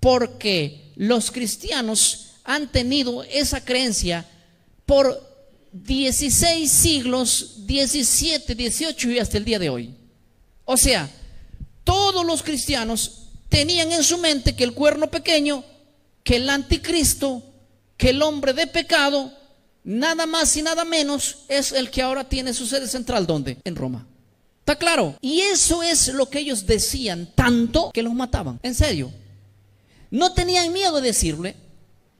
porque los cristianos han tenido esa creencia por 16 siglos, 17, 18 y hasta el día de hoy. O sea, todos los cristianos tenían en su mente que el cuerno pequeño, que el anticristo, que el hombre de pecado, nada más y nada menos es el que ahora tiene su sede central. ¿Dónde? En Roma. ¿Está claro? Y eso es lo que ellos decían, tanto que los mataban. En serio. No tenían miedo de decirle.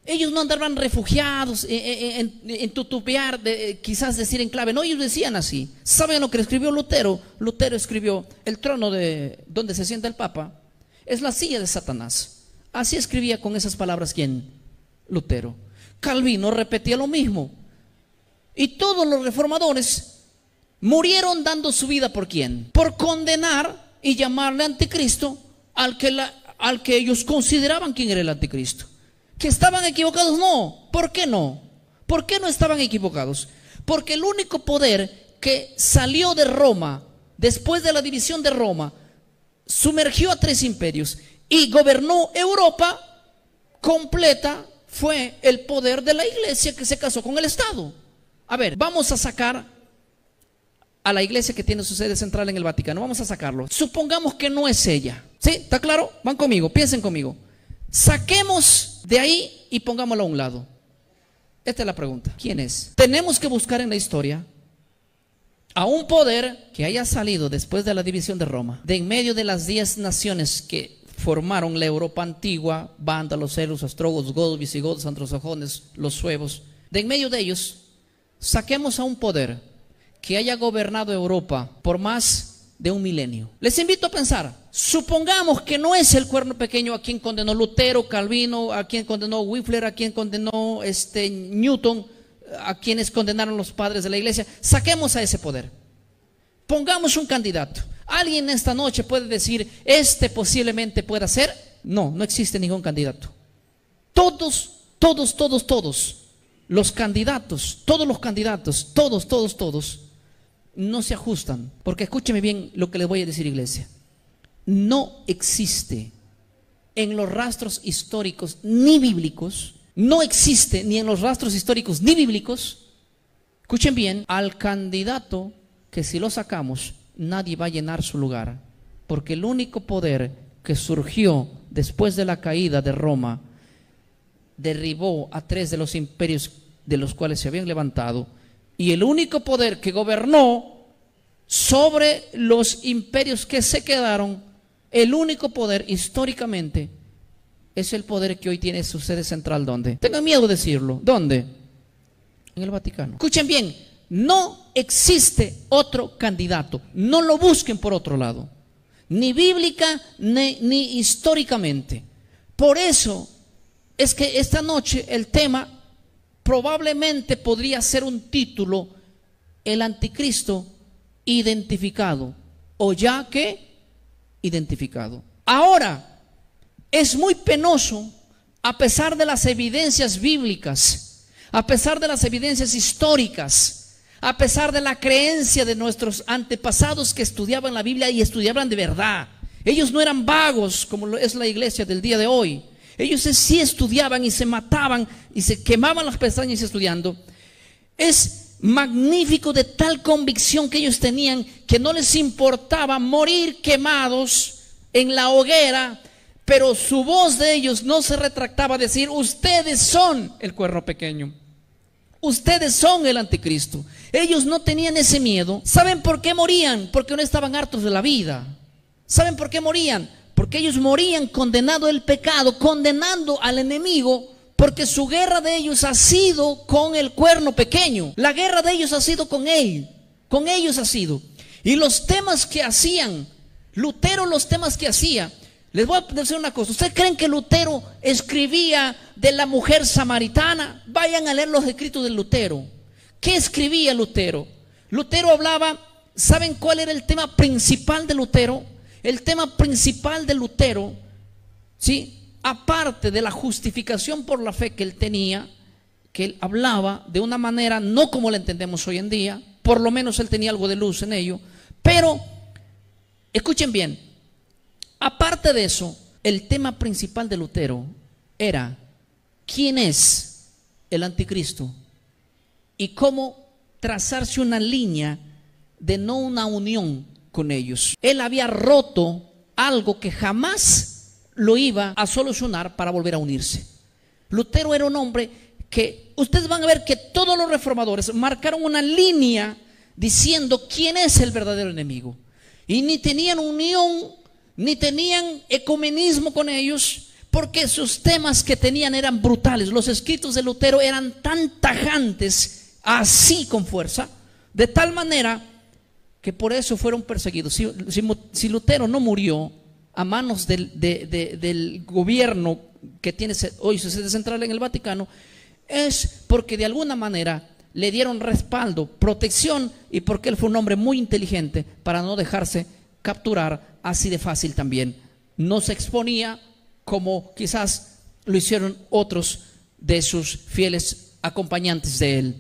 Ellos no andaban refugiados en tutupear, quizás decir en clave. No, ellos decían así. ¿Saben lo que escribió Lutero? Lutero escribió: el trono de donde se sienta el Papa es la silla de Satanás. Así escribía con esas palabras ¿quién? Lutero. Calvino repetía lo mismo. Y todos los reformadores murieron dando su vida ¿por quién? Por condenar y llamarle anticristo al que ellos consideraban quién era el anticristo. ¿Que estaban equivocados? No. ¿Por qué no? ¿Por qué no estaban equivocados? Porque el único poder que salió de Roma, después de la división de Roma, sumergió a 3 imperios y gobernó Europa completa, fue el poder de la iglesia que se casó con el Estado. A ver, vamos a sacar a la iglesia que tiene su sede central en el Vaticano. Vamos a sacarlo. Supongamos que no es ella. ¿Sí? ¿Está claro? Van conmigo, piensen conmigo. Saquemos de ahí y pongámoslo a un lado. Esta es la pregunta. ¿Quién es? Tenemos que buscar en la historia a un poder que haya salido después de la división de Roma, de en medio de las 10 naciones que formaron la Europa antigua: vándalos, celos, ostrogodos, godos, visigodos, anglosajones, los suevos. De en medio de ellos, saquemos a un poder que haya gobernado Europa por más de 1 milenio. Les invito a pensar. Supongamos que no es el cuerno pequeño a quien condenó Lutero, Calvino, a quien condenó Wycliffe, a quien condenó Newton, a quienes condenaron los padres de la iglesia. Saquemos a ese poder. Pongamos un candidato. ¿Alguien esta noche puede decir posiblemente pueda ser? No, no existe ningún candidato. Todos los candidatos, todos no se ajustan. Porque escúcheme bien lo que les voy a decir, iglesia. No existe en los rastros históricos ni bíblicos, no existe ni en los rastros históricos ni bíblicos, escuchen bien, al candidato que si lo sacamos nadie va a llenar su lugar, porque el único poder que surgió después de la caída de Roma derribó a 3 de los imperios de los cuales se habían levantado, y el único poder que gobernó sobre los imperios que se quedaron, el único poder históricamente, es el poder que hoy tiene su sede central. ¿Dónde? Tengan miedo de decirlo. ¿Dónde? En el Vaticano. Escuchen bien, no existe otro candidato. No lo busquen por otro lado, ni bíblica ni históricamente. Por eso es que esta noche el tema probablemente podría ser un título: el anticristo identificado, o ya que identificado. Ahora, es muy penoso, a pesar de las evidencias bíblicas, a pesar de las evidencias históricas, a pesar de la creencia de nuestros antepasados que estudiaban la Biblia y estudiaban de verdad. Ellos no eran vagos como es la iglesia del día de hoy. Ellos sí estudiaban y se mataban y se quemaban las pestañas estudiando. Es magnífico de tal convicción que ellos tenían, que no les importaba morir quemados en la hoguera, pero su voz de ellos no se retractaba a decir: ustedes son el cuerno pequeño, ustedes son el anticristo. Ellos no tenían ese miedo. ¿Saben por qué morían? Porque no estaban hartos de la vida. ¿Saben por qué morían? Porque ellos morían condenando el pecado, condenando al enemigo, porque su guerra de ellos ha sido con el cuerno pequeño. La guerra de ellos ha sido con él, con ellos ha sido. Y los temas que hacían Lutero, les voy a decir una cosa. ¿Ustedes creen que Lutero escribía de la mujer samaritana? Vayan a leer los escritos de Lutero. ¿Qué escribía Lutero? Lutero hablaba, ¿saben cuál era el tema principal de Lutero? El tema principal de Lutero, ¿sí?, aparte de la justificación por la fe que él tenía, que él hablaba de una manera no como la entendemos hoy en día, por lo menos él tenía algo de luz en ello, pero escuchen bien, aparte de eso, el tema principal de Lutero era quién es el anticristo y cómo trazarse una línea de no una unión con ellos. Él había roto algo que jamás lo iba a solucionar para volver a unirse. Lutero era un hombre que ustedes van a ver que todos los reformadores marcaron una línea diciendo quién es el verdadero enemigo, y ni tenían unión ni tenían ecumenismo con ellos, porque sus temas que tenían eran brutales. Los escritos de Lutero eran tan tajantes, así con fuerza, de tal manera que por eso fueron perseguidos. Si Lutero no murió a manos del gobierno que tiene hoy su sede central en el Vaticano, es porque de alguna manera le dieron respaldo, protección, y porque él fue un hombre muy inteligente para no dejarse capturar así de fácil también. No se exponía como quizás lo hicieron otros de sus fieles acompañantes de él.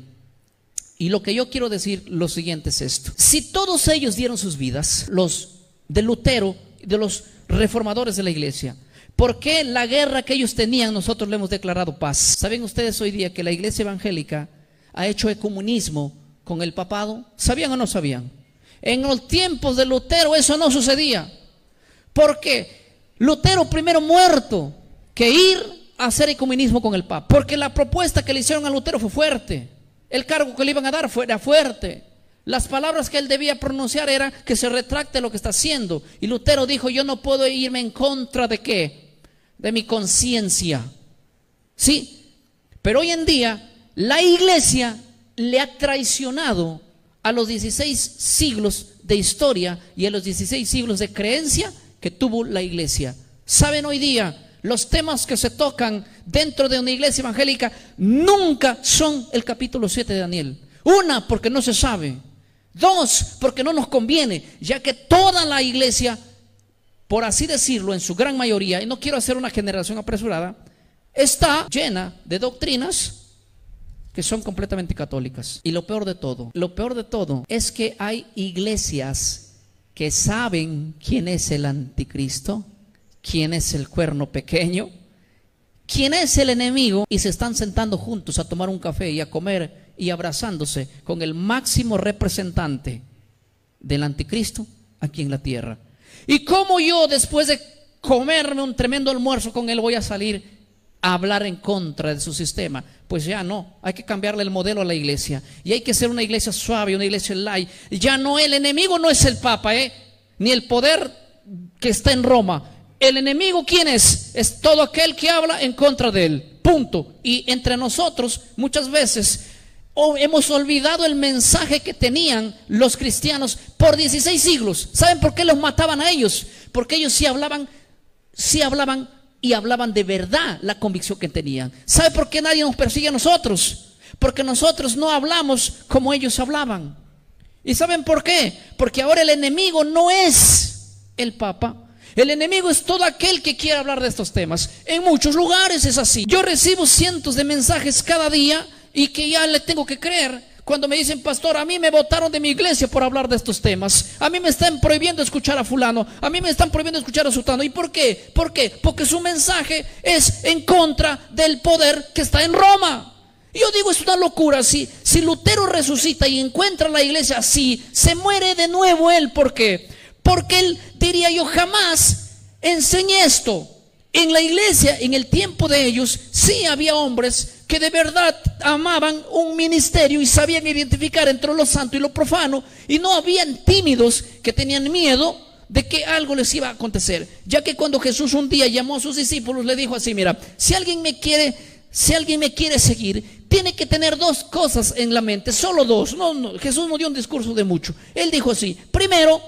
Y lo que yo quiero decir lo siguiente es esto: si todos ellos dieron sus vidas, los de Lutero, de los reformadores de la iglesia, ¿por qué la guerra que ellos tenían nosotros le hemos declarado paz? ¿Saben ustedes hoy día que la iglesia evangélica ha hecho ecumenismo con el papado? ¿Sabían o no sabían? En los tiempos de Lutero eso no sucedía, porque Lutero primero muerto que ir a hacer ecumenismo con el papa, porque la propuesta que le hicieron a Lutero fue fuerte, el cargo que le iban a dar era fuerte, las palabras que él debía pronunciar era que se retracte lo que está haciendo, y Lutero dijo: yo no puedo irme en contra de ¿qué? De mi conciencia. Sí, pero hoy en día la iglesia le ha traicionado a los 16 siglos de historia y a los 16 siglos de creencia que tuvo la iglesia. ¿Saben hoy día? Los temas que se tocan dentro de una iglesia evangélica nunca son el capítulo 7 de Daniel. Una, porque no se sabe. Dos, porque no nos conviene, ya que toda la iglesia, por así decirlo, en su gran mayoría, y no quiero hacer una generación apresurada, está llena de doctrinas que son completamente católicas. Y lo peor de todo es que hay iglesias que saben quién es el anticristo, quién es el cuerno pequeño, quién es el enemigo, y se están sentando juntos a tomar un café y a comer y abrazándose con el máximo representante del anticristo aquí en la tierra. Y cómo yo, después de comerme un tremendo almuerzo con él, voy a salir a hablar en contra de su sistema. Pues ya no, hay que cambiarle el modelo a la iglesia, y hay que ser una iglesia suave, una iglesia light. Ya no, el enemigo no es el papa, ni el poder que está en Roma. El enemigo, ¿quién es? Es todo aquel que habla en contra de él, punto. Y entre nosotros muchas veces hemos olvidado el mensaje que tenían los cristianos por 16 siglos. ¿Saben por qué los mataban a ellos? Porque ellos sí hablaban y hablaban de verdad la convicción que tenían. ¿Sabe por qué nadie nos persigue a nosotros? Porque nosotros no hablamos como ellos hablaban. ¿Y saben por qué? Porque ahora el enemigo no es el papa. El enemigo es todo aquel que quiere hablar de estos temas. En muchos lugares es así. Yo recibo cientos de mensajes cada día y que ya le tengo que creer cuando me dicen: pastor, a mí me botaron de mi iglesia por hablar de estos temas. A mí me están prohibiendo escuchar a fulano. A mí me están prohibiendo escuchar a sutano. ¿Y por qué? ¿Por qué? Porque su mensaje es en contra del poder que está en Roma. Y yo digo, es una locura. Si Lutero resucita y encuentra la iglesia así, se muere de nuevo él. ¿Por qué? Porque él diría: yo jamás enseñé esto. En la iglesia, en el tiempo de ellos, sí había hombres que de verdad amaban un ministerio y sabían identificar entre lo santo y lo profano, y no habían tímidos que tenían miedo de que algo les iba a acontecer. Ya que cuando Jesús un día llamó a sus discípulos, le dijo así: mira, si alguien me quiere seguir, tiene que tener dos cosas en la mente, solo dos. No, Jesús no dio un discurso de mucho. Él dijo así: primero,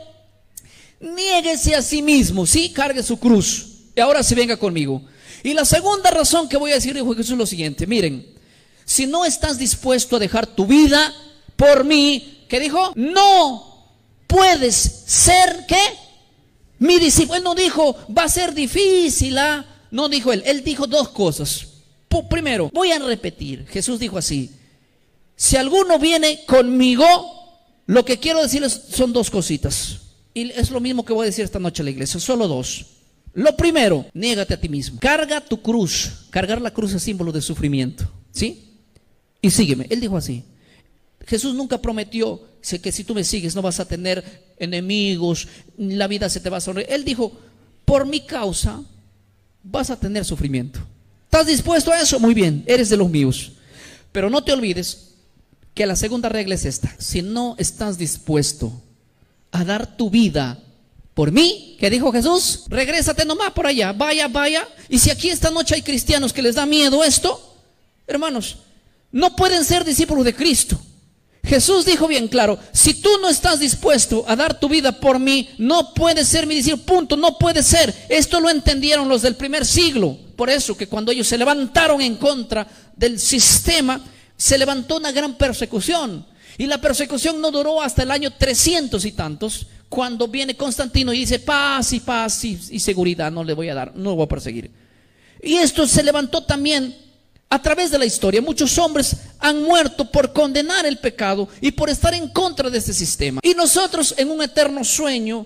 niéguese a sí mismo, ¿sí? Cargue su cruz y ahora sí venga conmigo. Y la segunda razón que voy a decir, dijo Jesús, es lo siguiente: miren, si no estás dispuesto a dejar tu vida por mí, ¿qué dijo? No puedes ser, ¿qué? Mi discípulo. Él no dijo, va a ser difícil, no dijo él dijo dos cosas. Primero, voy a repetir, Jesús dijo así: si alguno viene conmigo, lo que quiero decirles son dos cositas. Y es lo mismo que voy a decir esta noche a la iglesia, solo dos. Lo primero, niégate a ti mismo. Carga tu cruz. Cargar la cruz es símbolo de sufrimiento, ¿sí? Y sígueme. Él dijo así. Jesús nunca prometió que si tú me sigues no vas a tener enemigos, la vida se te va a sonreír. Él dijo, por mi causa vas a tener sufrimiento. ¿Estás dispuesto a eso? Muy bien, eres de los míos. Pero no te olvides que la segunda regla es esta. Si no estás dispuesto a dar tu vida por mí, ¿qué dijo Jesús? Regrésate nomás por allá, vaya. Y si aquí esta noche hay cristianos que les da miedo esto, hermanos, no pueden ser discípulos de Cristo. Jesús dijo bien claro, si tú no estás dispuesto a dar tu vida por mí, no puedes ser mi discípulo, punto, no puede ser. Esto lo entendieron los del primer siglo. Por eso que cuando ellos se levantaron en contra del sistema, se levantó una gran persecución. Y la persecución no duró hasta el año 300 y tantos, cuando viene Constantino y dice paz y seguridad, no le voy a dar, no lo voy a perseguir. Y esto se levantó también a través de la historia. Muchos hombres han muerto por condenar el pecado y por estar en contra de este sistema. Y nosotros en un eterno sueño,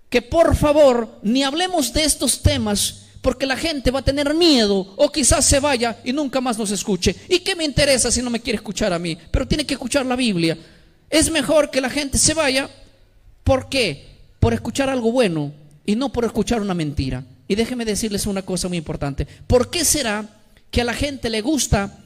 que por favor ni hablemos de estos temas, porque la gente va a tener miedo o quizás se vaya y nunca más nos escuche. ¿Y qué me interesa si no me quiere escuchar a mí? Pero tiene que escuchar la Biblia. Es mejor que la gente se vaya. ¿Por qué? Por escuchar algo bueno y no por escuchar una mentira. Y déjenme decirles una cosa muy importante. ¿Por qué será que a la gente le gusta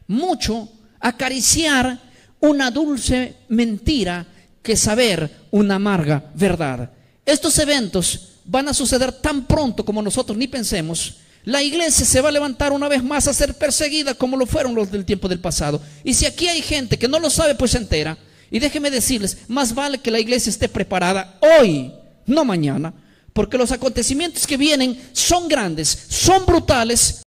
mucho acariciar una dulce mentira que saber una amarga verdad? Estos eventos van a suceder tan pronto como nosotros ni pensemos. La iglesia se va a levantar una vez más a ser perseguida como lo fueron los del tiempo del pasado. Y si aquí hay gente que no lo sabe, pues se entera. Y déjenme decirles, más vale que la iglesia esté preparada hoy, no mañana, porque los acontecimientos que vienen son grandes, son brutales.